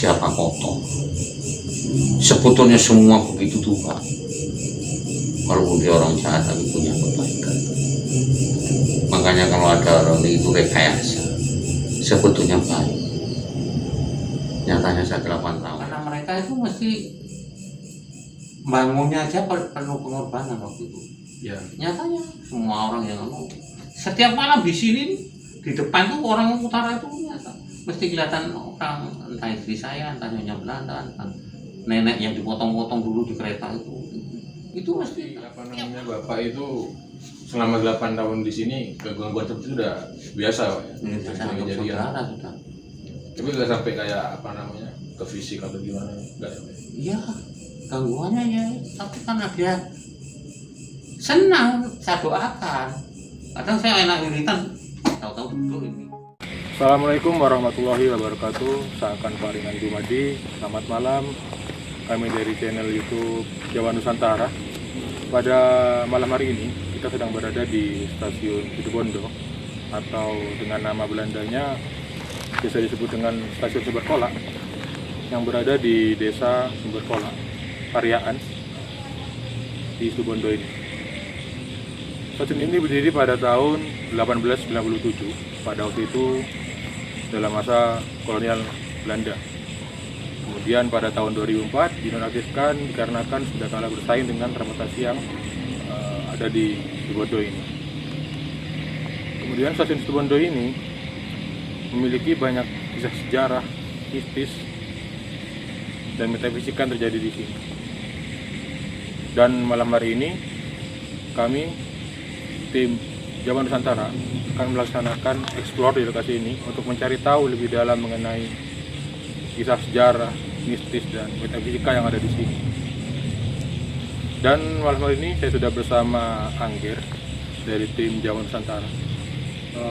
siapa kotor. Sebetulnya semua begitu tuh Pak. Kalau dia orang jahat tapi punya kebaikan. Makanya kalau ada orang itu rekayasa, sebetulnya baik. Nyatanya saya 8 tahun. Karena mereka itu mesti bangunnya aja penuh pengorbanan waktu itu. Ya. Nyatanya semua orang yang setiap malam di sini di depan tuh orang utara itu nyata mesti kelihatan orang, entah istri saya, entah nyonya Belanda, entah nenek yang dipotong-potong dulu di kereta itu mesti. Apa namanya, Bapak itu selama 8 tahun di sini gangguan seperti itu udah biasa Pak ya? Biasa untuk saudara sudah. Tapi nggak sampai kayak apa namanya ke fisik atau gimana, nggak ya? Iya, gangguannya ya, tapi karena dia senang, saya doakan. Kadang saya enak iritan, tahu-tahu duduk ini. Assalamualaikum warahmatullahi wabarakatuh. Saya akan Faringan Jumadi. Selamat malam. Kami dari channel YouTube Jawa Nusantara. Pada malam hari ini kita sedang berada di stasiun Situbondo, atau dengan nama Belandanya bisa disebut dengan Stasiun Sumberkola, yang berada di Desa Sumberkola, Pariaan, di Situbondo ini. Stasiun ini berdiri pada tahun 1897, pada waktu itu dalam masa kolonial Belanda. Kemudian pada tahun 2004 dinonaktifkan dikarenakan sudah kalah bersaing dengan transportasi yang ada di Situbondo ini. Kemudian stasiun Situbondo ini memiliki banyak kisah sejarah, mistis, dan metafisika yang terjadi di sini. Dan malam hari ini kami tim Jawa Nusantara akan melaksanakan explore di lokasi ini untuk mencari tahu lebih dalam mengenai kisah sejarah, mistis, dan metafisika yang ada di sini. Dan malam hari ini saya sudah bersama Angger dari tim Jawa Nusantara.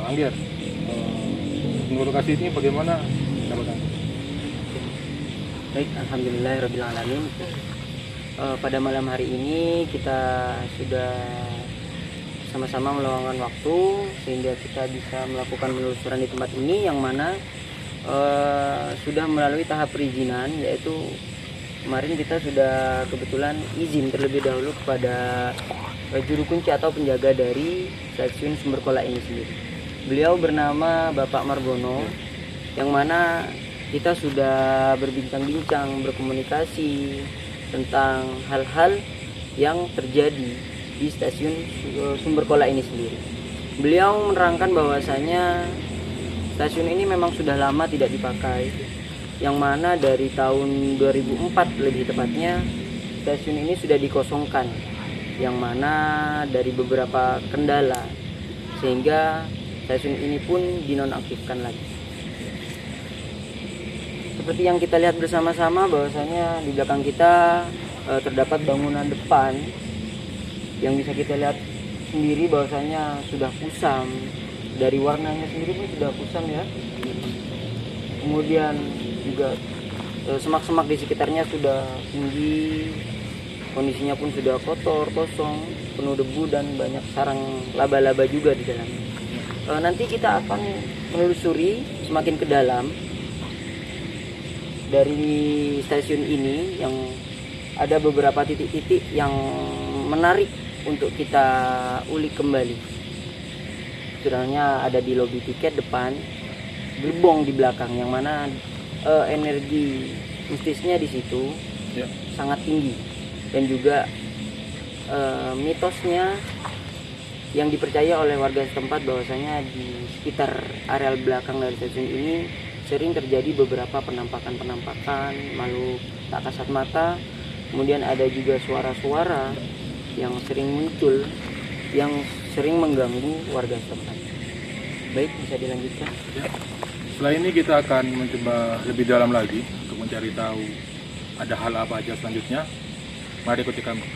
Angger, menurut lokasi ini bagaimana pendapat Angger? Baik, alhamdulillahirabbil alamin. Pada malam hari ini kita sudah sama-sama meluangkan waktu sehingga kita bisa melakukan penelusuran di tempat ini, yang mana sudah melalui tahap perizinan, yaitu kemarin kita sudah kebetulan izin terlebih dahulu kepada juru kunci atau penjaga dari stasiun Sumberkola ini sendiri. Beliau bernama Bapak Margono, yang mana kita sudah berbincang-bincang, berkomunikasi tentang hal-hal yang terjadi di stasiun Sumberkola ini sendiri. Beliau menerangkan bahwasanya stasiun ini memang sudah lama tidak dipakai, yang mana dari tahun 2004 lebih tepatnya stasiun ini sudah dikosongkan, yang mana dari beberapa kendala sehingga stasiun ini pun dinonaktifkan lagi. Seperti yang kita lihat bersama-sama bahwasanya di belakang kita terdapat bangunan depan yang bisa kita lihat sendiri bahwasanya sudah kusam, dari warnanya sendiri pun sudah kusam ya. Kemudian juga semak-semak di sekitarnya sudah tinggi, kondisinya pun sudah kotor, kosong, penuh debu dan banyak sarang laba-laba juga di dalamnya. Nanti kita akan menelusuri semakin ke dalam dari stasiun ini, yang ada beberapa titik-titik yang menarik untuk kita ulik kembali. Sebenarnya ada di lobi tiket depan, gerbong di belakang, yang mana energi mistisnya di situ sangat tinggi, dan juga mitosnya yang dipercaya oleh warga setempat bahwasanya di sekitar areal belakang dari stasiun ini sering terjadi beberapa penampakan makhluk tak kasat mata. Kemudian ada juga suara-suara yang sering muncul, yang sering mengganggu warga setempat. Baik, bisa dilanjutkan. Ya. Setelah ini kita akan mencoba lebih dalam lagi untuk mencari tahu ada hal apa aja selanjutnya. Mari ikuti kami.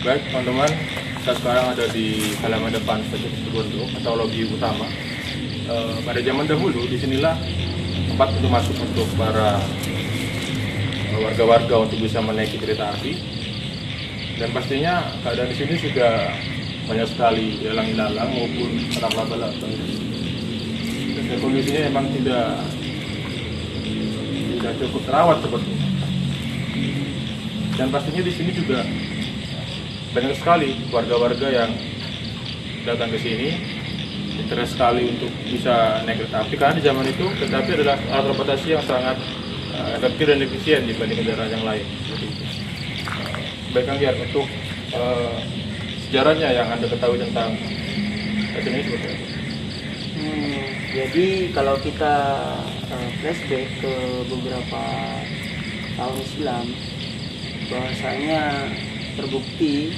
Baik teman-teman, kita sekarang ada di halaman depan stasiun Situbondo atau lobi utama. Pada zaman dahulu disinilah tempat untuk masuk untuk para warga-warga untuk bisa menaiki kereta api. Dan pastinya keadaan di sini sudah banyak sekali ilalang-ilalang maupun para laba-laba. Dan kondisinya memang tidak cukup terawat seperti. Dan pastinya di sini juga banyak sekali warga-warga yang datang ke sini interest sekali untuk bisa naik kereta api, karena di zaman itu kereta api adalah alat transportasi yang sangat efektif dan efisien dibanding kendaraan yang lain. Baik Kang Giat, untuk sejarahnya yang Anda ketahui tentang stasiun ini seperti apa? Jadi kalau kita flashback ke beberapa tahun silam, bahwasanya terbukti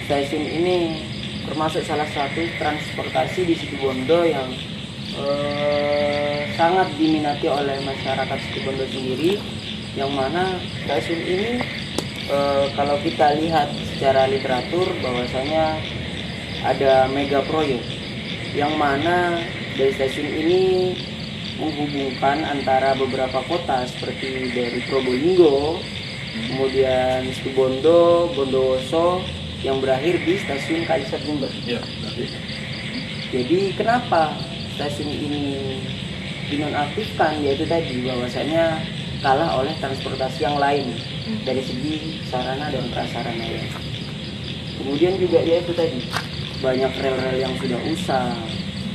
stasiun ini termasuk salah satu transportasi di Situbondo yang sangat diminati oleh masyarakat Situbondo sendiri, yang mana stasiun ini kalau kita lihat secara literatur bahwasanya ada mega proyek yang mana dari stasiun ini menghubungkan antara beberapa kota seperti dari Probolinggo, kemudian Situbondo, Bondowoso, yang berakhir di stasiun Kalisat Jember. Ya, jadi kenapa stasiun ini dinonaktifkan, yaitu tadi bahwasanya kalah oleh transportasi yang lain dari segi sarana dan prasarana ya. Kemudian juga yaitu tadi banyak rel-rel yang sudah usang,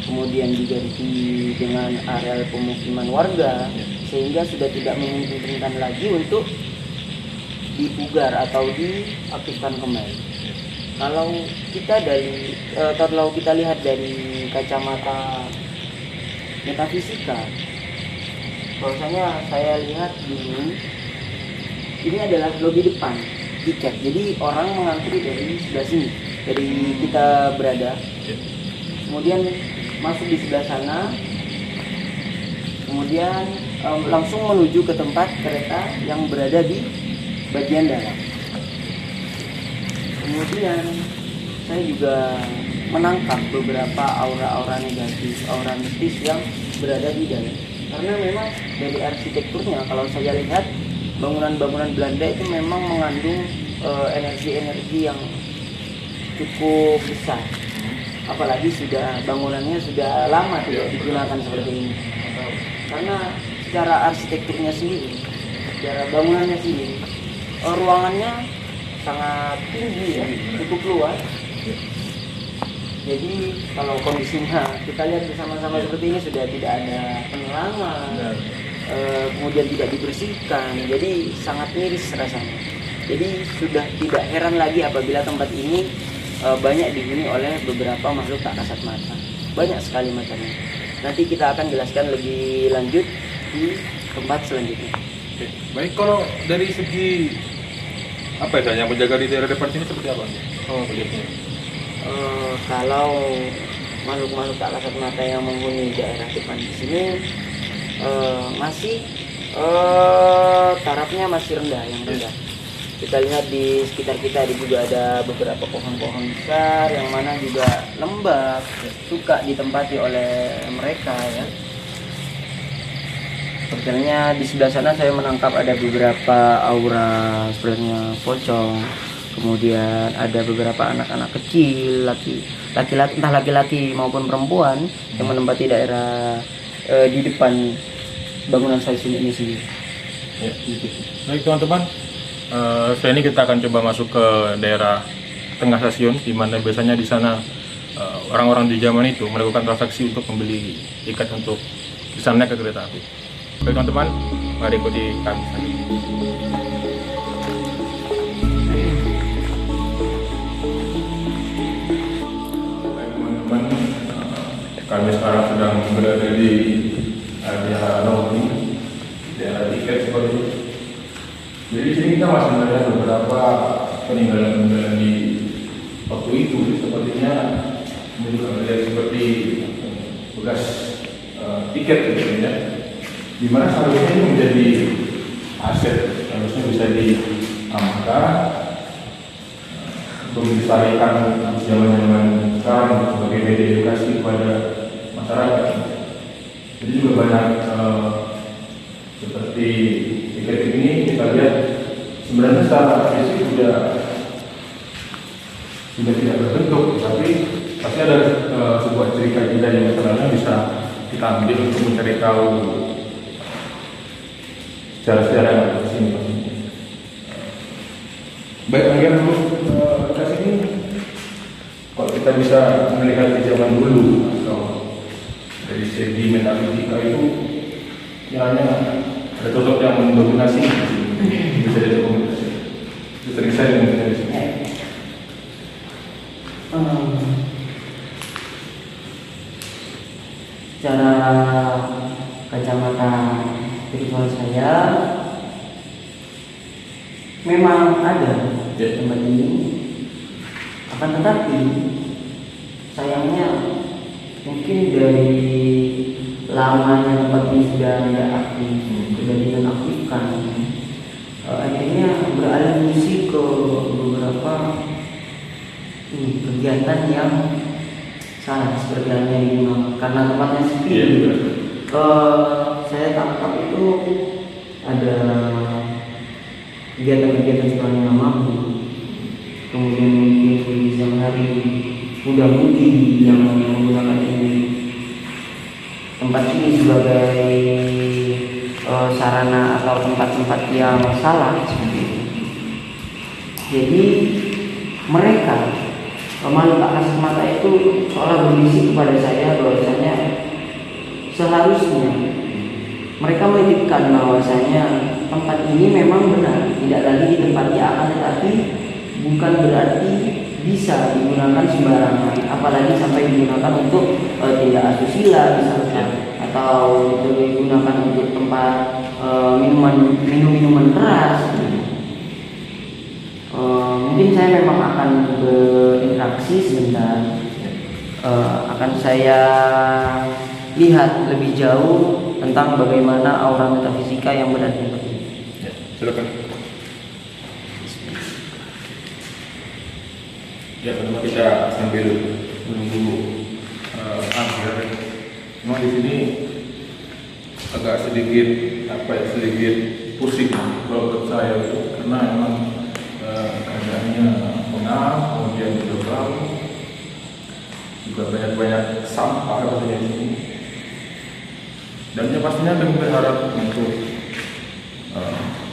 kemudian diganti dengan areal pemukiman warga, sehingga sudah tidak memungkinkan lagi untuk dipugar atau diaktifkan kembali. Kalau kita lihat dari kacamata metafisika, bahwasanya saya lihat ini adalah lobi depan tiket. Jadi orang mengantri dari sebelah sini, dari kita berada, kemudian masuk di sebelah sana, kemudian langsung menuju ke tempat kereta yang berada di bagian dalam. Kemudian saya juga menangkap beberapa aura-aura negatif, aura mistis yang berada di dalam. Karena memang dari arsitekturnya, kalau saya lihat bangunan-bangunan Belanda itu memang mengandung energi-energi yang cukup besar. Apalagi bangunannya sudah lama tidak digunakan seperti ini. Karena secara arsitekturnya sendiri, secara bangunannya sendiri, ruangannya sangat tinggi ya, cukup luas. Jadi kalau kondisinya kita lihat bersama-sama seperti ini, sudah tidak ada penerangan, kemudian tidak dibersihkan, jadi sangat miris rasanya. Jadi sudah tidak heran lagi apabila tempat ini banyak dihuni oleh beberapa makhluk tak kasat mata. Banyak sekali macamnya. Nanti kita akan jelaskan lebih lanjut di tempat selanjutnya. Oke. Baik, kalau dari segi apa ya, yang menjaga di daerah depan sini seperti apa? Kalau makhluk-makhluk tak kasat mata yang menghuni daerah depan di sini masih tarafnya masih rendah, yang rendah. Kita lihat di sekitar kita juga ada beberapa pohon-pohon besar yang mana juga lembab, suka ditempati oleh mereka ya. Sebenarnya di sebelah sana saya menangkap ada beberapa aura sebenarnya pocong, kemudian ada beberapa anak-anak kecil, entah laki-laki maupun perempuan yang menempati daerah di depan bangunan stasiun ini sendiri. Ya. Baik teman-teman, setelah ini kita akan coba masuk ke daerah tengah stasiun, di mana biasanya di sana orang-orang di zaman itu melakukan transaksi untuk membeli tiket untuk bisa naik ke kereta api. Baik teman-teman, mari ikuti kami selanjutnya. Baik teman-teman, kami sekarang sedang berada di area lobi, daerah tiket seperti itu. Jadi di sini kita masih melihat beberapa peninggalan-peninggalan di waktu itu. Sepertinya juga melihat seperti bekas tiket gitu ya. Di mana seharusnya ini menjadi aset, harusnya bisa diamankan, untuk dilestarikan zaman-zaman sekarang sebagai media edukasi kepada masyarakat. Jadi juga banyak seperti tiket ini kita lihat sebenarnya secara fisik sudah tidak berbentuk, tapi pasti ada sebuah cerita kita yang sebenarnya bisa kita ambil untuk mencari tahu sejarah-sejarah di sini. Baik, mungkin dulu ke sini kalau kita bisa melihat di zaman dulu atau dari segi metafisika itu kiranya ada sosok yang mendominasi bisa didominasi. Itu sering saya mendengar di sini. Secara kacamata spiritual saya memang ada tempat ini, akan tetapi sayangnya mungkin dari lamanya tempat ini sudah tidak aktif, sudah dinonaktifkan, akhirnya beralih fungsi ke beberapa kegiatan yang salah seperti halnya di rumah karena tempatnya sepi. Saya tangkap itu ada kegiatan-kegiatan sekolah yang mampu, kemudian mungkin di siang hari muda-mudi yang menggunakan tempat ini sebagai sarana atau tempat-tempat yang salah seperti itu. Jadi mereka makhluk tak kasat mata itu seolah berbisik kepada saya bahwasanya seharusnya mereka menitipkan bahwasanya tempat ini memang benar tidak lagi ditempati, akan tetapi bukan berarti bisa digunakan sembarangan, apalagi sampai digunakan untuk tindak asusila misalkan, atau digunakan untuk tempat minum-minuman keras. Mungkin saya memang akan berinteraksi sebentar, akan saya lihat lebih jauh tentang bagaimana aura metafisika yang berada di tempat ini. Ya, silakan. Ya, pertama kita sambil menunggu akhir. Memang di sini agak sedikit sedikit pusing kalau menurut saya itu, karena memang keadaannya pengap, kemudian berlubang, juga banyak sampah katanya di sini. Dan yang pastinya kami berharap untuk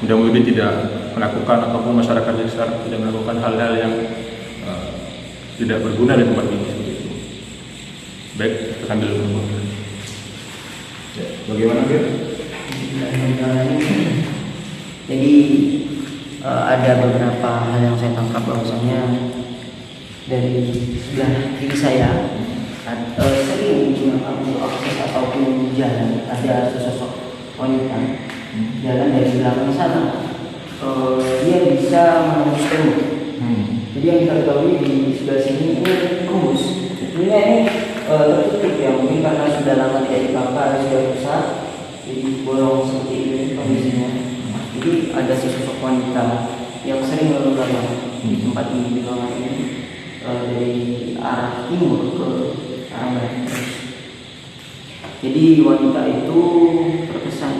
mudah-mudahan tidak melakukan ataupun masyarakat di sekitar tidak melakukan hal-hal yang tidak berguna di tempat ini. Baik, kita sambil menunggu. Ya, bagaimana Fir? Jadi ada beberapa hal yang saya tangkap bahwasanya dari sebelah kiri saya sering digunakan untuk akses ataupun jalan, ada sesosok wanita jalan dari belakang sana. Dia bisa menembus tembok. Jadi yang kita ketahui di sebelah sini ini tembus. Ini tertutup ya, mungkin karena sudah lama tidak dipakai, sudah rusak, jadi bolong seperti ini kondisinya. Jadi ada sesosok wanita yang sering lalu lalang di tempat ini, di ruangan ini, dari arah timur ke arah barat. Jadi wanita itu terkesan,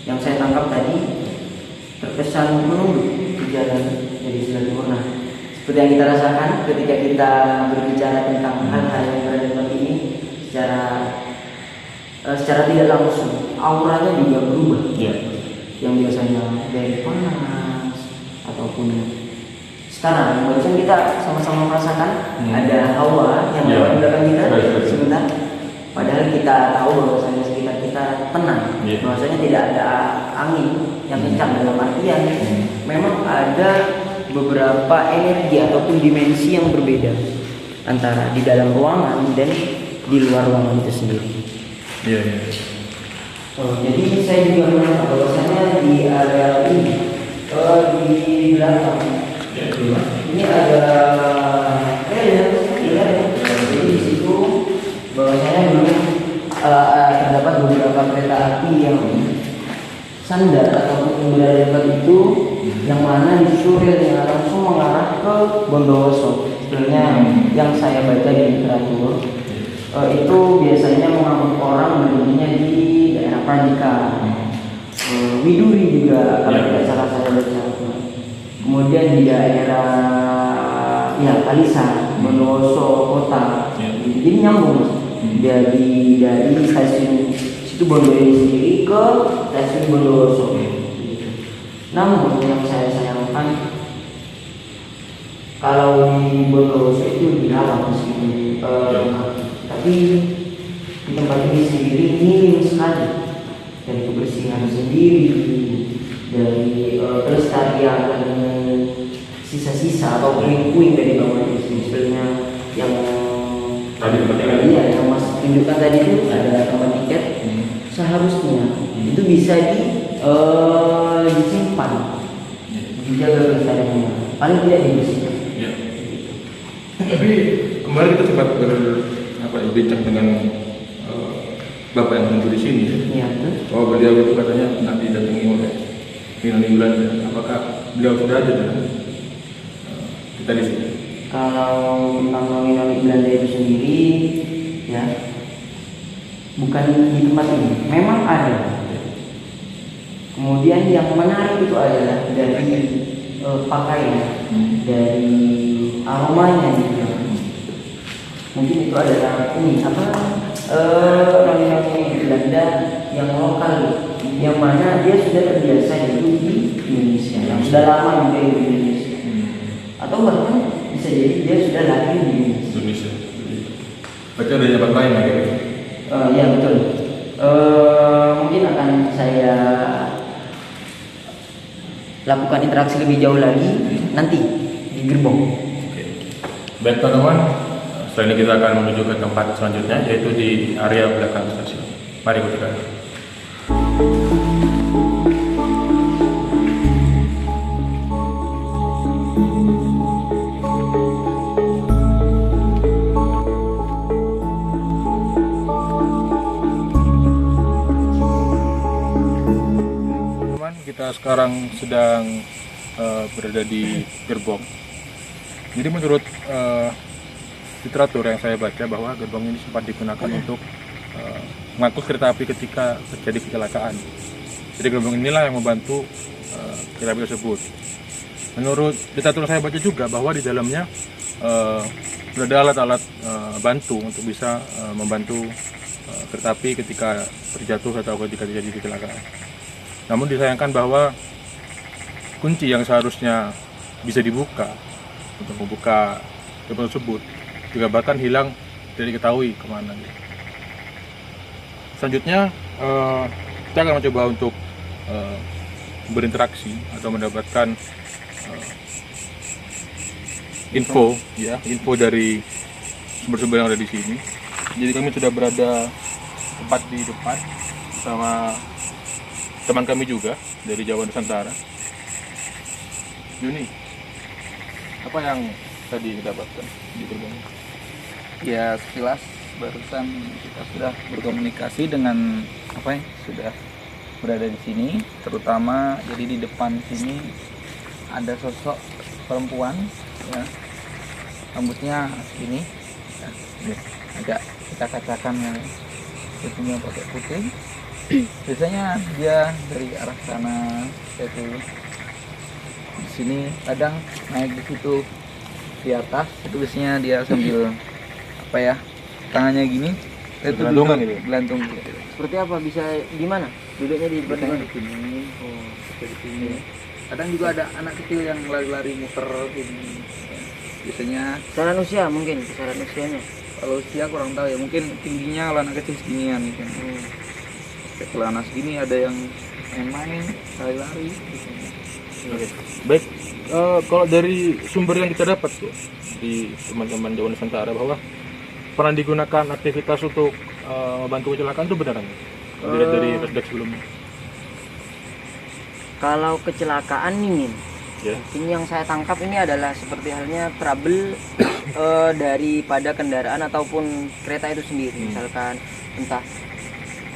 yang saya tangkap tadi, terkesan menunduk di jalan dari sebelah timur. Nah, seperti yang kita rasakan ketika kita berbicara tentang hal-hal yang berada di tempat ini, secara tidak langsung auranya juga berubah. Yang biasanya dari panas ataupun sekarang barusan kita sama-sama merasakan ada hawa yang lewat di belakang kita sebentar, padahal kita tahu bahwasanya sekitar kita tenang, bahwasanya tidak ada angin yang kencang, dalam artian memang ada beberapa energi ataupun dimensi yang berbeda antara di dalam ruangan dan di luar ruangan itu sendiri. Jadi saya juga melihat bahwasanya di area ini, di belakang ini ada jadi di situ bahwasanya dulu terdapat beberapa kereta api yang sandar ataupun berada di tempat itu, yang mana di situ relnya langsung mengarah ke Bondowoso. Sebenarnya yang saya baca di literatur itu biasanya mengangkut orang berdirinya di daerah Pradika, Widuri juga kalau tidak salah saya baca. Kemudian di daerah Kalisa, Bondowoso kota. Jadi nyambung Mas. Dari stasiun situ Bondowoso sendiri ke stasiun Bondowoso. Namun yang saya sayangkan kalau di Bondowoso itu lebih halal meskipun tapi di tempat ini sendiri minim sekali dari kebersihan sendiri, dari kelestarian dan sisa-sisa atau puing-puing dari bangunan itu sebenarnya yang tadi yang Mas tunjukkan tadi itu ada tempat tiket. Seharusnya itu bisa disimpan, dijaga kelestariannya, paling tidak dibersihkan. Tapi kemarin kita sempat berbincang dengan Bapak yang menunggu di sini. Bahwa beliau itu katanya nanti didatangi oleh Nino Belanda. Apakah beliau sudah ada dan kita di sini? Kalau tentang Nino Belanda itu sendiri, ya bukan di tempat ini. Memang ada. Kemudian yang menarik itu adalah dari pakaian, dari aromanya gitu. Mungkin itu adalah noni Belanda yang lokal, yang mana dia sudah terbiasa hidup di Indonesia, yang sudah lama juga hidup di Indonesia, atau bahkan bisa jadi dia sudah lahir di Indonesia. Berarti ada jabat lain lagi? Ya betul. Mungkin akan saya lakukan interaksi lebih jauh lagi nanti di gerbong. Baik teman-teman, setelah ini kita akan menuju ke tempat selanjutnya, yaitu di area belakang stasiun. Mari ikuti kami. Teman-teman, kita sekarang sedang berada di gerbong. Jadi menurut literatur yang saya baca bahwa gerbong ini sempat digunakan untuk mengangkut kereta api ketika terjadi kecelakaan. Jadi gerbong inilah yang membantu kereta api tersebut. Menurut literatur saya baca juga bahwa di dalamnya sudah ada alat-alat bantu untuk bisa membantu kereta api ketika terjatuh atau ketika terjadi kecelakaan. Namun disayangkan bahwa kunci yang seharusnya bisa dibuka untuk membuka gerbong tersebut juga bahkan hilang, tidak diketahui kemana. Selanjutnya kita akan mencoba untuk berinteraksi atau mendapatkan info dari sumber-sumber yang ada di sini. Jadi kami sudah berada tepat di depan bersama teman kami juga dari Jawa Nusantara. Juni, apa yang tadi didapatkan di gerbong? Ya sekilas barusan kita sudah berkomunikasi dengan apa yang sudah berada di sini, terutama jadi di depan sini ada sosok perempuan ya, rambutnya ini ya, agak kita katakan yang putihnya pakai putih. Biasanya dia dari arah sana yaitu di sini, kadang naik di situ di atas itu biasanya dia sambil apa ya, tangannya gini itu gelantungan gitu. Gelantung gitu. Seperti apa, bisa di mana duduknya, di depan Biasanya di sini, di sini. Kadang juga ada anak kecil yang lari-lari muter ini. Biasanya kisaran usia, mungkin kisaran usianya kalau usia kurang tahu ya, mungkin tingginya kalau anak kecil seginian gitu. Celana segini, ada yang main lari-lari gitu. Baik, kalau dari sumber yang kita dapat ya, di teman-teman Jawa Nusantara bahwa pernah digunakan aktivitas untuk membantu kecelakaan itu benar nggak? Dilihat dari flashback sebelumnya. Kalau kecelakaan minim. Ya. Ini yang saya tangkap ini adalah seperti halnya trouble daripada kendaraan ataupun kereta itu sendiri. Misalkan entah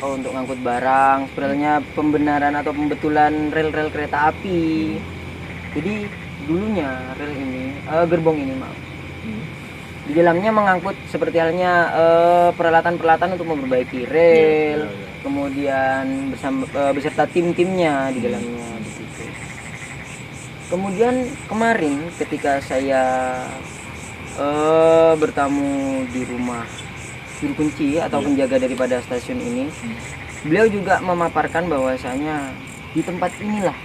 untuk ngangkut barang, sebenarnya pembenaran atau pembetulan rel-rel kereta api, Jadi dulunya rel ini, gerbong ini maaf, di dalamnya mengangkut seperti halnya peralatan-peralatan untuk memperbaiki rel, kemudian beserta tim-timnya di dalamnya begitu. Kemudian kemarin ketika saya bertamu di rumah juru kunci atau penjaga daripada stasiun ini, beliau juga memaparkan bahwasanya di tempat inilah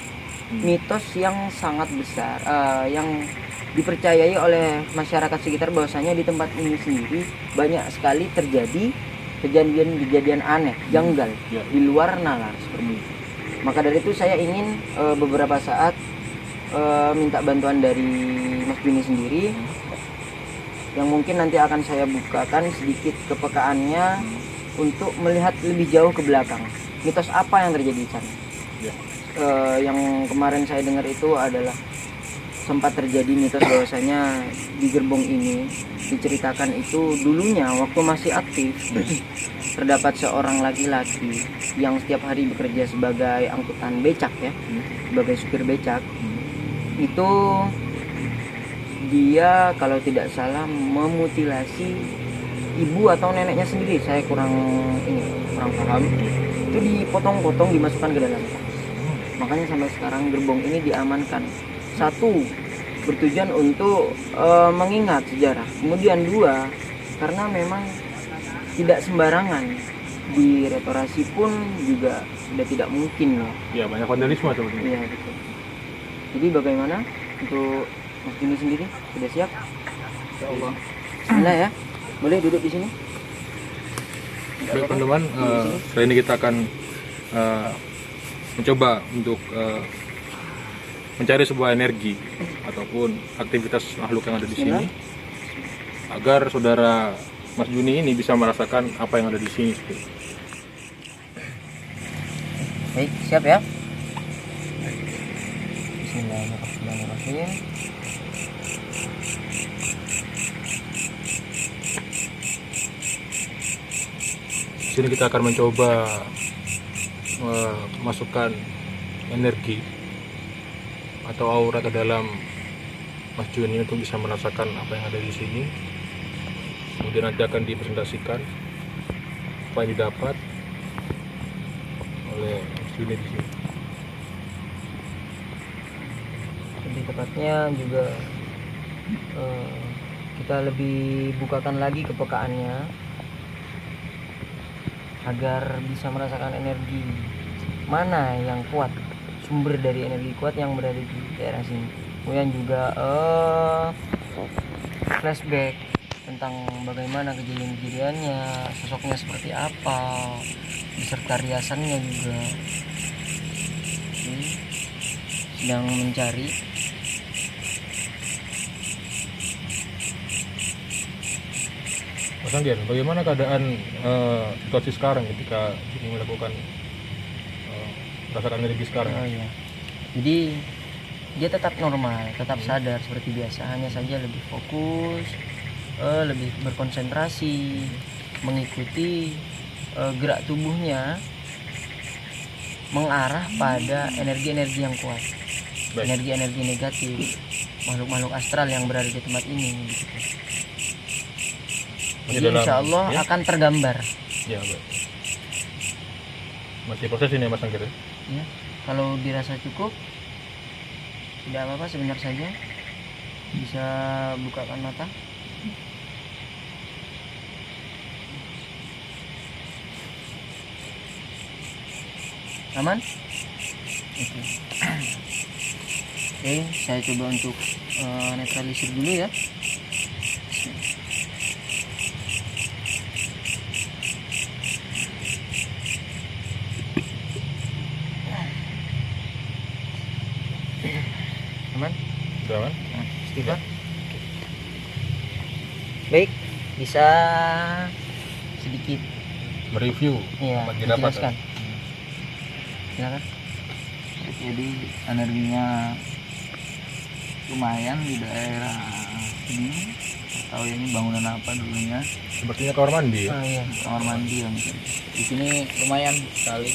mitos yang sangat besar yang dipercayai oleh masyarakat sekitar, bahwasanya di tempat ini sendiri banyak sekali terjadi kejadian-kejadian aneh, janggal di luar nalar seperti itu. Maka dari itu saya ingin beberapa saat minta bantuan dari Mas Juni sendiri, yang mungkin nanti akan saya bukakan sedikit kepekaannya untuk melihat lebih jauh ke belakang. Mitos apa yang terjadi di sana? Yang kemarin saya dengar itu adalah sempat terjadi mitos bahwasanya di gerbong ini diceritakan itu dulunya waktu masih aktif terdapat seorang laki-laki yang setiap hari bekerja sebagai angkutan becak ya, sebagai supir becak. Itu dia kalau tidak salah memutilasi ibu atau neneknya sendiri, saya kurang paham. Itu dipotong-potong, dimasukkan ke dalam tas. Makanya sampai sekarang gerbong ini diamankan. Satu, bertujuan untuk mengingat sejarah. Kemudian dua, karena memang tidak sembarangan, direstorasi pun juga sudah tidak mungkin loh. Ya, banyak vandalisme sebetulnya. Iya betul. Jadi bagaimana untuk Mas Juni sendiri, sudah siap? Insyaallah. Bismillah ya. Boleh duduk di sini. Baik teman-teman, kali ini kita akan mencoba untuk mencari sebuah energi ataupun aktivitas makhluk yang ada di sini, agar saudara Mas Juni ini bisa merasakan apa yang ada di sini. Baik, siap ya. Bismillahirrahmanirrahim. Di sini kita akan mencoba memasukkan energi atau aura ke dalam Mas Juni untuk bisa merasakan apa yang ada di sini. Kemudian nanti akan dipresentasikan apa yang didapat oleh Mas Juni di sini. Lebih tepatnya juga kita lebih bukakan lagi kepekaannya agar bisa merasakan energi mana yang kuat, sumber dari energi kuat yang berada di daerah sini. Kemudian juga flashback tentang bagaimana kejadian-kejadiannya, sosoknya seperti apa, beserta riasannya juga. Sedang mencari. Mas Anggian, bagaimana keadaan situasi sekarang ketika ini melakukan merasakan energi sekarang? Oh iya. Jadi dia tetap normal, tetap sadar seperti biasa, hanya saja lebih fokus, lebih berkonsentrasi, mengikuti gerak tubuhnya mengarah pada energi-energi yang kuat, energi-energi negatif, makhluk-makhluk astral yang berada di tempat ini. Gitu. Jadi insya Allah ya? Akan tergambar. Ya, baik. Masih proses ini Mas Angger? Ya, kalau dirasa cukup, tidak apa-apa, sebentar saja bisa bukakan mata. Aman? Oke. Oke, saya coba untuk netralisir dulu ya. Aman? Sudah aman? Istighfar. Baik, bisa sedikit mereview apa yang didapat. Silakan. Jadi energinya lumayan di daerah ini. Tahu ini bangunan apa dulunya? Sepertinya kamar mandi ya? Oh, iya. Kamar mandi ya mungkin. Di sini lumayan sekali,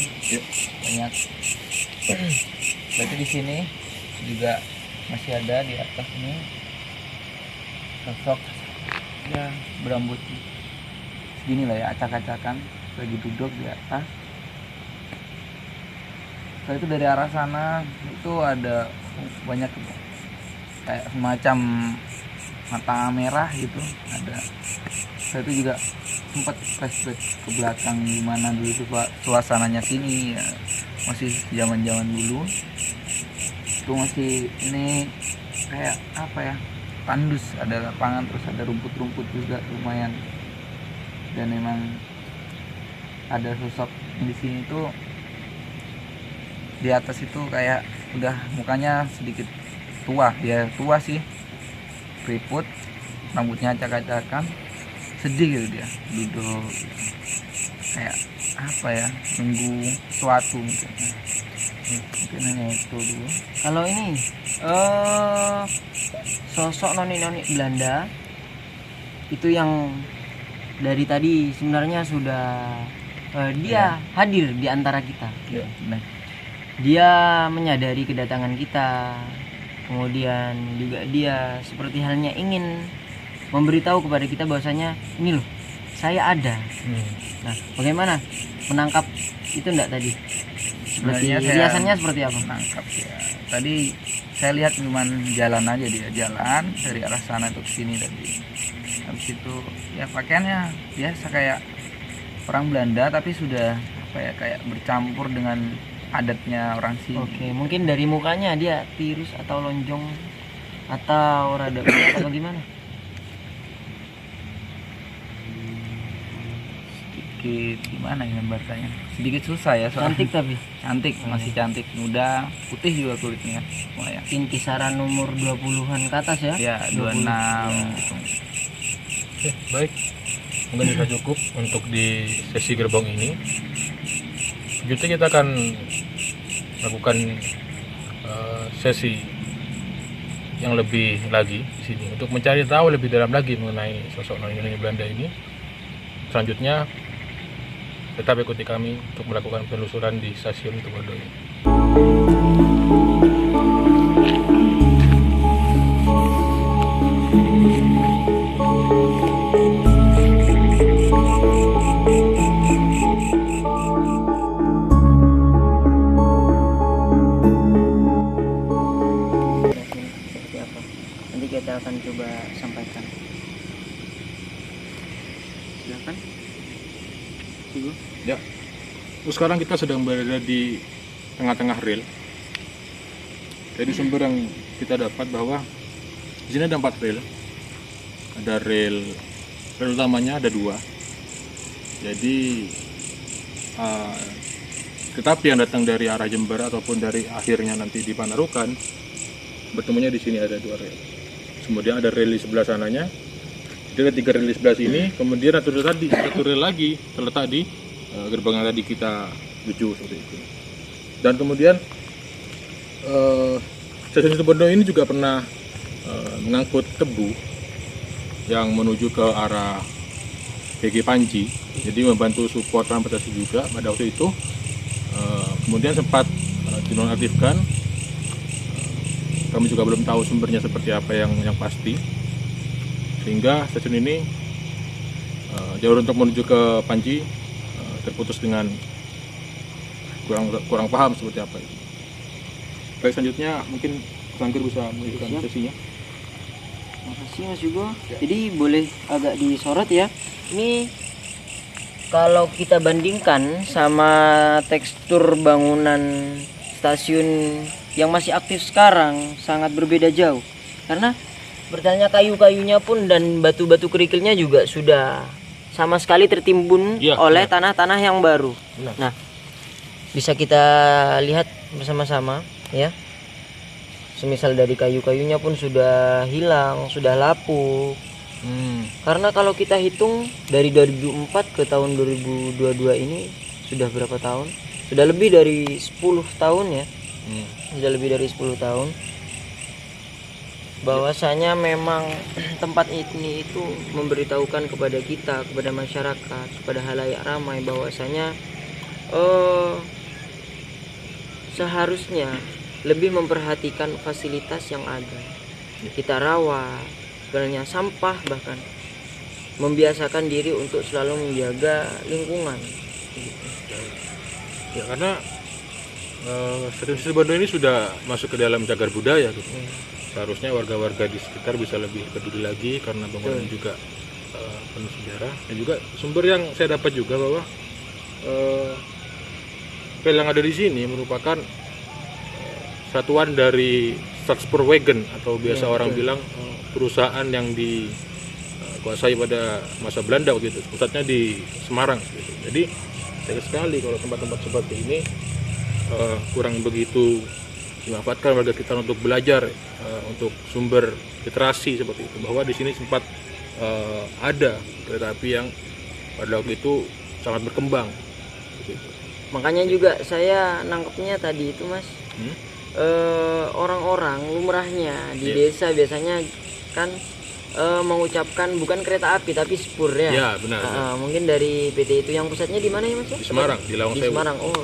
banyak. Berarti di sini juga masih ada di atas ini sosok ya berambut segini lah ya, acak-acakan lagi duduk di atas. Setelah itu dari arah sana itu ada banyak kayak semacam mata merah gitu ada. Setelah itu juga sempat flashback ke belakang gimana dulu suasananya sini ya, masih zaman dulu itu masih ini kayak apa ya, tandus, ada lapangan terus ada rumput-rumput juga lumayan, dan emang ada sosok di sini tuh di atas itu kayak udah mukanya sedikit tua, dia tua sih, keriput, rambutnya acak-acakan, sedih gitu dia duduk kayak apa ya, nunggu sesuatu gitu. Mungkin hanya itu dulu. Kalau ini sosok noni-noni Belanda itu yang dari tadi sebenarnya sudah dia hadir di antara kita. Ya, benar. Dia menyadari kedatangan kita, kemudian juga dia seperti halnya ingin memberitahu kepada kita bahwasanya ini loh, saya ada. Nah, bagaimana menangkap itu enggak tadi? Seperti riasannya seperti apa? Menangkap ya. Tadi saya lihat cuman jalan aja, dia jalan dari arah sana ke sini tadi. Habis itu ya pakaiannya biasa kayak orang Belanda tapi sudah apa ya, kayak bercampur dengan adatnya orang sini. Oke, mungkin dari mukanya dia tirus atau lonjong atau rada kuat atau gimana? Sedikit gimana ya gambarnya? Sedikit susah ya soalnya. Cantik tapi Cantik, masih cantik, muda, putih juga kulitnya. Lumayan. kisaran umur 20-an ke atas ya? Ya, 26 gitu. Oke, baik. Mungkin bisa cukup untuk di sesi gerbong ini. Selanjutnya kita akan lakukan sesi yang lebih lagi di sini untuk mencari tahu lebih dalam lagi mengenai sosok noni Belanda ini. Selanjutnya tetap ikuti kami untuk melakukan penelusuran di stasiun Tumodo ini. Seperti apa? Nanti kita akan coba sampaikan. Silakan. Ibu. Ya. Terus sekarang kita sedang berada di tengah-tengah rel. Jadi sumber yang kita dapat bahwa di sini ada 4 rel. Ada rel utamanya ada 2. Jadi kereta api yang datang dari arah Jember ataupun dari akhirnya nanti di Panarukan bertemunya di sini ada 2 rel. Kemudian ada rel di sebelah sananya. Jadi ada 3 rel di sebelah sini. Kemudian satu rel lagi terletak di gerbang yang tadi kita tuju seperti itu. Dan kemudian stasiun Situbondo ini juga pernah mengangkut tebu yang menuju ke arah PG Panji, jadi membantu support transportasi juga pada waktu itu. Kemudian sempat dinonaktifkan, kami juga belum tahu sumbernya seperti apa yang pasti, sehingga stasiun ini jalur untuk menuju ke Panji terputus dengan kurang paham seperti apa itu. Baik, selanjutnya mungkin Sangkir bisa melanjutkan sesinya. Makasih Mas Yugo. Jadi boleh agak disorot ya. Ini kalau kita bandingkan sama tekstur bangunan stasiun yang masih aktif sekarang, sangat berbeda jauh. Karena bertanya kayu-kayunya pun dan batu-batu kerikilnya juga sudah sama sekali tertimbun oleh tanah-tanah yang baru. Nah, bisa kita lihat bersama-sama ya. Semisal dari kayu-kayunya pun sudah hilang, sudah lapuk. Karena kalau kita hitung dari 2004 ke tahun 2022 ini sudah berapa tahun? Sudah lebih dari 10 tahun ya. Sudah lebih dari 10 tahun. Bahwasanya memang tempat ini itu memberitahukan kepada kita, kepada masyarakat, kepada halayak ramai bahwasanya seharusnya lebih memperhatikan fasilitas yang ada. Kita rawat, sebenarnya sampah, bahkan membiasakan diri untuk selalu menjaga lingkungan. Ya karena Stasiun Situbondo ini sudah masuk ke dalam cagar budaya gitu. Seharusnya warga-warga di sekitar bisa lebih peduli lagi karena bangunan juga penuh sejarah. Dan juga sumber yang saya dapat juga bahwa pel yang ada di sini merupakan satuan dari Stadspoorwegen atau biasa orang bilang perusahaan yang dikuasai pada masa Belanda waktu itu. Pusatnya di Semarang gitu. Jadi sayang sekali kalau tempat-tempat seperti ini kurang begitu dimanfaatkan warga kita untuk belajar, untuk sumber literasi seperti itu. Bahwa di sini sempat ada kereta api yang pada waktu itu sangat berkembang. Begitu. Makanya juga saya nangkepnya tadi itu, Mas, orang-orang lumrahnya di desa biasanya kan mengucapkan bukan kereta api tapi spur ya. Ya benar. Mungkin dari PT itu yang pusatnya di mana ya, Mas? Di Semarang, di Lawang Di Sewu. Semarang. Oh.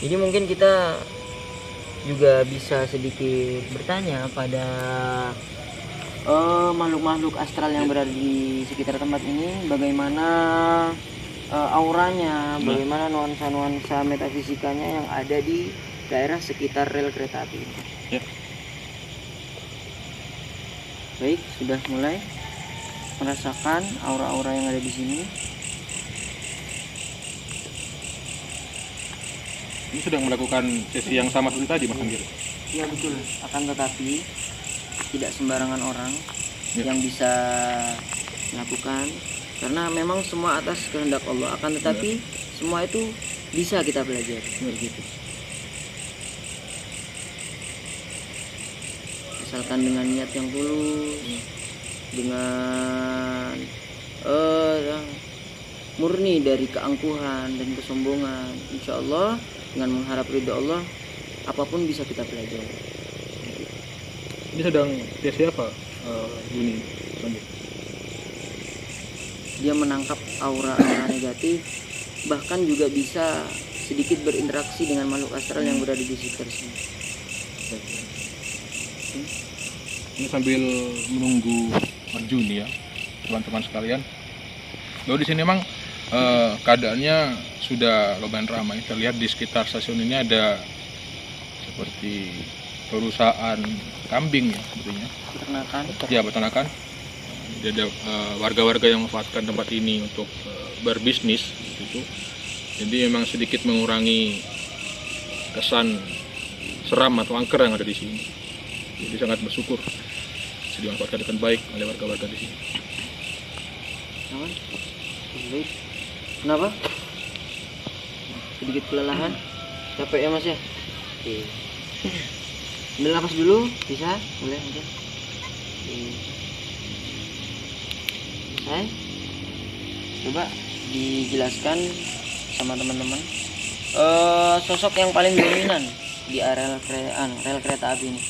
Jadi mungkin kita juga bisa sedikit bertanya pada makhluk-makhluk astral yang berada di sekitar tempat ini, bagaimana auranya, bagaimana nuansa-nuansa metafisikanya yang ada di daerah sekitar rel kereta api ini. Ya. Baik, sudah mulai merasakan aura-aura yang ada di sini. Ini sedang melakukan sesi yang sama seperti tadi, Mas Anggir. Ya betul, akan tetapi tidak sembarangan orang yang bisa melakukan, karena memang semua atas kehendak Allah. Akan tetapi semua itu bisa kita pelajari, begitu. Asalkan dengan niat yang tulus, dengan murni dari keangkuhan dan kesombongan, insya Allah dengan mengharap ridho Allah, apapun bisa kita pelajari. Ini sedang sesi apa, Yuni? Dia menangkap aura-aura negatif, bahkan juga bisa sedikit berinteraksi dengan makhluk astral yang berada di sekitar sini. Ini sambil menunggu Arjun ya, teman-teman sekalian. Bahwa di sini memang keadaannya sudah lumayan ramai. Terlihat di sekitar stasiun ini ada seperti perusahaan kambing ya sepertinya. Peternakan. Ya, peternakan. Jadi ada warga-warga yang memanfaatkan tempat ini untuk berbisnis gitu. Jadi memang sedikit mengurangi kesan seram atau angker yang ada di sini. Jadi sangat bersyukur bisa dimanfaatkan dengan baik oleh warga-warga di sini. Baik. Kenapa? Sedikit kelelahan, capek ya Mas ya. Oke. Ambil nafas dulu, bisa? Boleh mungkin. Saya coba dijelaskan sama teman-teman sosok yang paling dominan di area rel kereta api ini.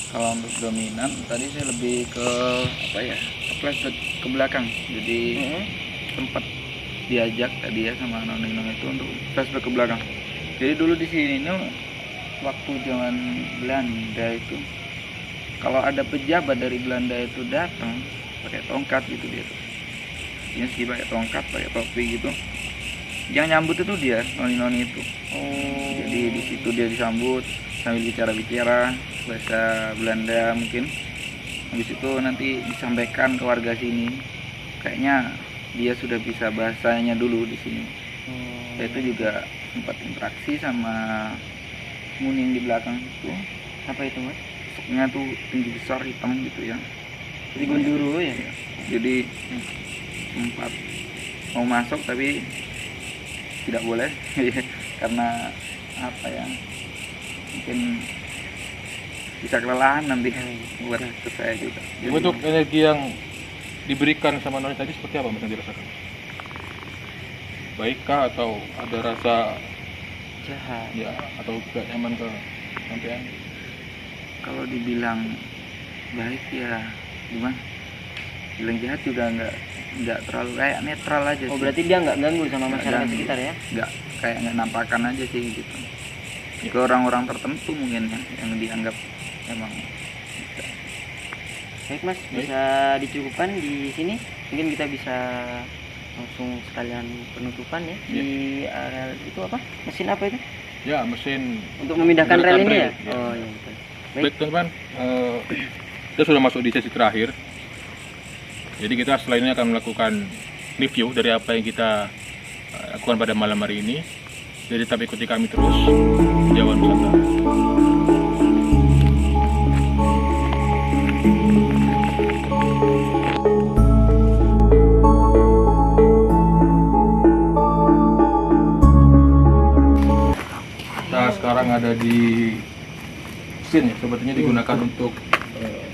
Kalau untuk dominan tadi saya lebih ke apa ya, flashback ke belakang. Jadi sempat diajak tadi ya sama nona itu untuk flashback ke belakang. Jadi dulu di sini waktu zaman Belanda itu, kalau ada pejabat dari Belanda itu datang pakai tongkat gitu dia tuh. Dia sih pakai tongkat, pakai topi gitu. Yang nyambut itu dia, noni itu. Jadi di situ dia disambut sambil bicara-bicara bahasa Belanda mungkin. Habis itu nanti disampaikan ke warga sini. Kayaknya dia sudah bisa bahasanya dulu di sini. Saya itu juga sempat interaksi sama Muning di belakang itu. Apa itu Mas? Sosoknya tuh tinggi besar hitam gitu ya. Jadi gunduru ya? Jadi sempat mau masuk tapi tidak boleh karena apa ya, mungkin bisa kelelahan nanti buat saya juga. Jadi, Bentuk energi yang diberikan sama noni tadi seperti apa Mas yang dirasakan? Baikkah atau ada rasa Jahat. ya atau gak nyaman ke sampean? kalau dibilang baik ya gimana? Bilang jahat juga nggak terlalu, kayak netral aja sih. Oh berarti dia nggak ganggu sama Nggak masyarakat ganggu. sekitar ya? Nggak, kayak nggak nampakan aja sih gitu. ke orang-orang tertentu mungkin ya, yang dianggap emang. Baik Mas, bisa dicukupkan di sini. Mungkin kita bisa langsung sekalian penutupan ya di area itu apa? Mesin apa itu? Ya, mesin Untuk memindahkan rel ini ya? ya. Oh iya betul. Baik teman-teman, kita sudah masuk di sesi terakhir. Jadi kita setelah ini akan melakukan review dari apa yang kita lakukan pada malam hari ini. Jadi tetap ikuti kami terus, Jawa Nusantara. Kita sekarang ada di mesin ya, sepertinya digunakan untuk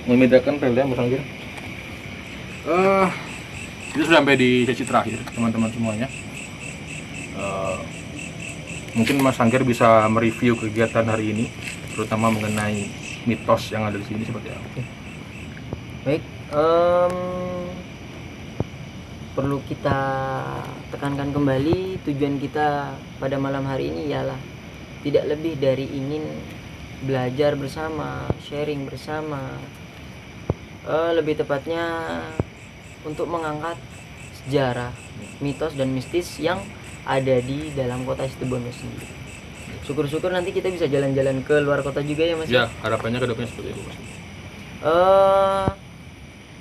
memindahkan rel ya, Mas Anggir. Kita sudah sampai di sesi terakhir, teman-teman semuanya. Mungkin Mas Anggir bisa mereview kegiatan hari ini, terutama mengenai mitos yang ada di sini seperti apa. Baik, perlu kita tekankan kembali tujuan kita pada malam hari ini ialah tidak lebih dari ingin belajar bersama, sharing bersama, lebih tepatnya untuk mengangkat sejarah, mitos dan mistis yang ada di dalam kota Situbondo sendiri. Syukur-syukur nanti kita bisa jalan-jalan ke luar kota juga ya Mas. Ya, harapannya ke depannya seperti itu, Mas.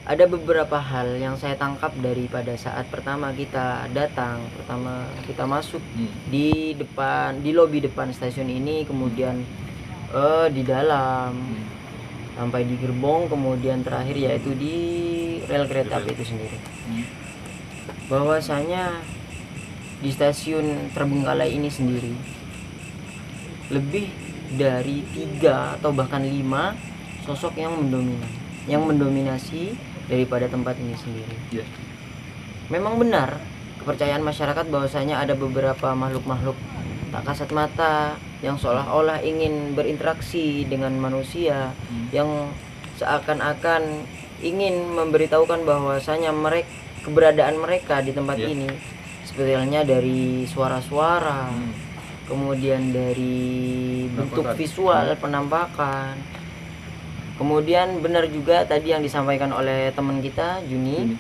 Ada beberapa hal yang saya tangkap daripada saat pertama kita datang, pertama kita masuk di depan, di lobi depan stasiun ini, kemudian di dalam sampai di gerbong, kemudian terakhir yaitu di rel kereta api itu sendiri. Bahwasanya di stasiun Terbengkalai ini sendiri lebih dari 3 atau bahkan 5 sosok yang mendominasi daripada tempat ini sendiri. Yeah. Memang benar kepercayaan masyarakat bahwasanya ada beberapa makhluk-makhluk tak kasat mata yang seolah-olah ingin berinteraksi dengan manusia, yang seakan-akan ingin memberitahukan bahwasanya keberadaan mereka di tempat ini, seperti halnya dari suara-suara, kemudian dari bentuk visual penampakan. Kemudian benar juga tadi yang disampaikan oleh teman kita Juni,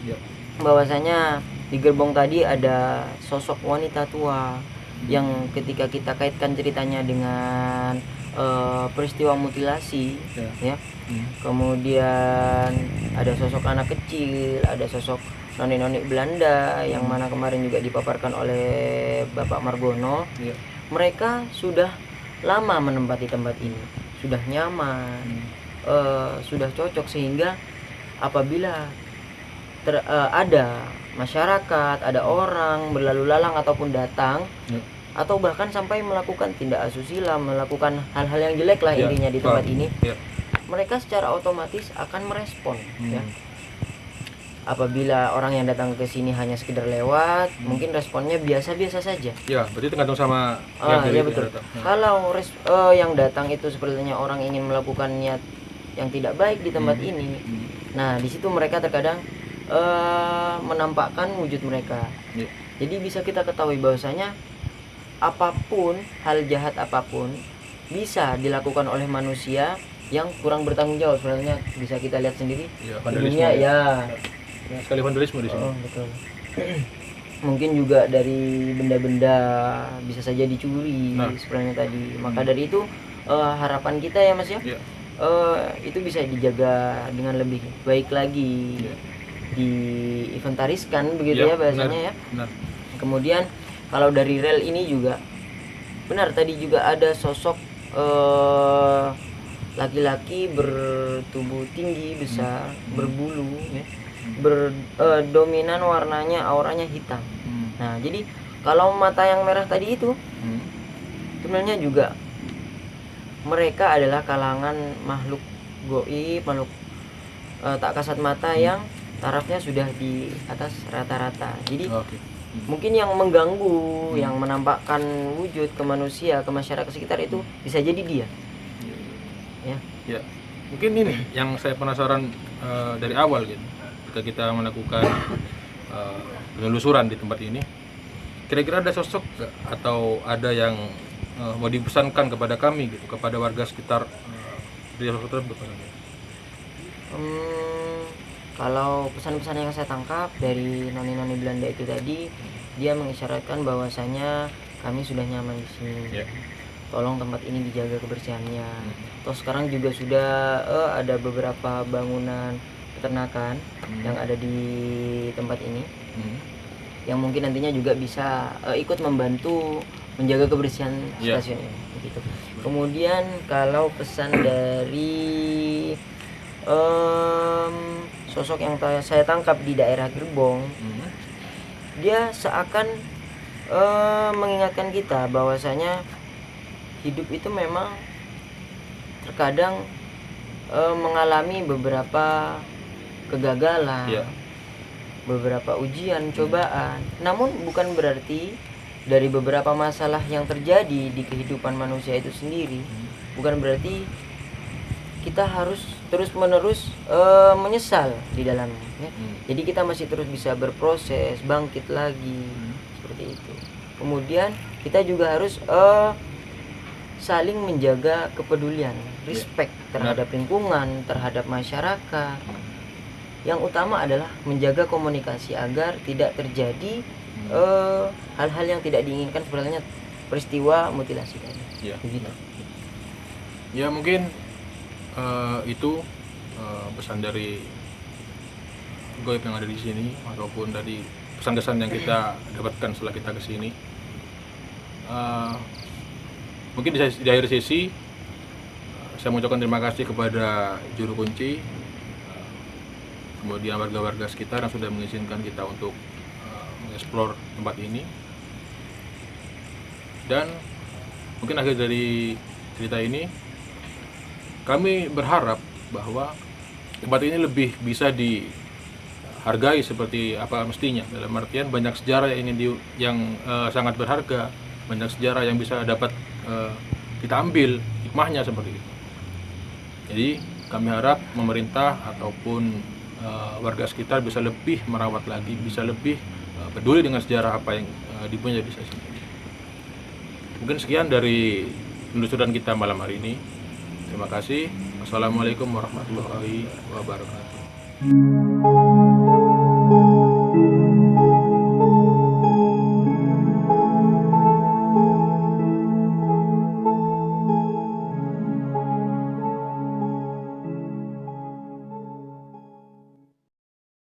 bahwasanya di gerbong tadi ada sosok wanita tua yang ketika kita kaitkan ceritanya dengan peristiwa mutilasi, ya. Kemudian ada sosok anak kecil, ada sosok noni-noni Belanda yang mana kemarin juga dipaparkan oleh Bapak Margono. Mereka sudah lama menempati tempat ini, sudah nyaman, sudah cocok, sehingga apabila ada masyarakat, ada orang berlalu lalang ataupun datang, atau bahkan sampai melakukan tindak asusila, melakukan hal-hal yang jelek lah intinya di tempat ini, mereka secara otomatis akan merespon. Ya. Apabila orang yang datang ke sini hanya sekedar lewat, mungkin responnya biasa-biasa saja. Ya, berarti tergantung sama ya betul. Kalau yang datang itu sepertinya orang ingin melakukan niat yang tidak baik di tempat ini, nah di situ mereka terkadang menampakkan wujud mereka. Jadi bisa kita ketahui bahwasanya apapun, hal jahat apapun bisa dilakukan oleh manusia yang kurang bertanggung jawab. Sebenarnya bisa kita lihat sendiri di dunia ya. Sekali vandalisme di sini. Betul. Mungkin juga dari benda-benda bisa saja dicuri sebenarnya tadi. Maka dari itu harapan kita ya Mas ya, itu bisa dijaga dengan lebih baik lagi, diinventariskan begitu ya bahasanya ya. Kemudian kalau dari rel ini juga benar tadi juga ada sosok laki-laki bertubuh tinggi besar, berbulu ya. Dominan warnanya, auranya hitam. Nah, jadi kalau mata yang merah tadi itu sebenarnya juga mereka adalah kalangan makhluk goib, makhluk tak kasat mata yang tarafnya sudah di atas rata-rata. Jadi mungkin yang mengganggu, yang menampakkan wujud ke manusia, ke masyarakat sekitar itu bisa jadi dia. Ya. Mungkin ini yang saya penasaran dari awal gitu. Ketika kita melakukan penelusuran di tempat ini, kira-kira ada sosok atau ada yang mau dipesankan kepada kami gitu, kepada warga sekitar di Hotel Bukalapak? Kalau pesan-pesan yang saya tangkap dari noni-noni Belanda itu tadi, dia mengisyaratkan bahwasanya kami sudah nyaman di sini. Ya. Tolong tempat ini dijaga kebersihannya. Toh sekarang juga sudah ada beberapa bangunan peternakan yang ada di tempat ini, yang mungkin nantinya juga bisa ikut membantu menjaga kebersihan Ya. stasiun ini. Begitu. Kemudian kalau pesan dari sosok yang saya tangkap di daerah Gerbong, dia seakan mengingatkan kita bahwasanya hidup itu memang terkadang mengalami beberapa kegagalan, Ya. beberapa ujian, cobaan. Namun bukan berarti dari beberapa masalah yang terjadi di kehidupan manusia itu sendiri, bukan berarti kita harus terus-menerus menyesal di dalamnya. Ya. Jadi kita masih terus bisa berproses, bangkit lagi, seperti itu. Kemudian kita juga harus saling menjaga kepedulian, respect terhadap lingkungan, terhadap masyarakat. Yang utama adalah menjaga komunikasi agar tidak terjadi hal-hal yang tidak diinginkan, sebenarnya peristiwa mutilasi tadi. Ya. Begitu. Ya mungkin itu pesan dari goib yang ada di sini, ataupun dari pesan-kesan yang kita dapatkan setelah kita ke sini. Mungkin di akhir sesi saya mengucapkan terima kasih kepada juru kunci, kemudian warga-warga sekitar yang sudah mengizinkan kita untuk mengeksplor tempat ini. Dan mungkin akhir dari cerita ini, kami berharap bahwa tempat ini lebih bisa dihargai seperti apa mestinya. Dalam artian banyak sejarah yang sangat berharga, banyak sejarah yang bisa dapat kita ambil hikmahnya seperti itu. Jadi kami harap pemerintah ataupun warga sekitar bisa lebih merawat lagi, bisa lebih peduli dengan sejarah apa yang dipunyai di stasiun ini. Mungkin sekian dari penelusuran kita malam hari ini. Terima kasih. Wassalamualaikum warahmatullahi wabarakatuh.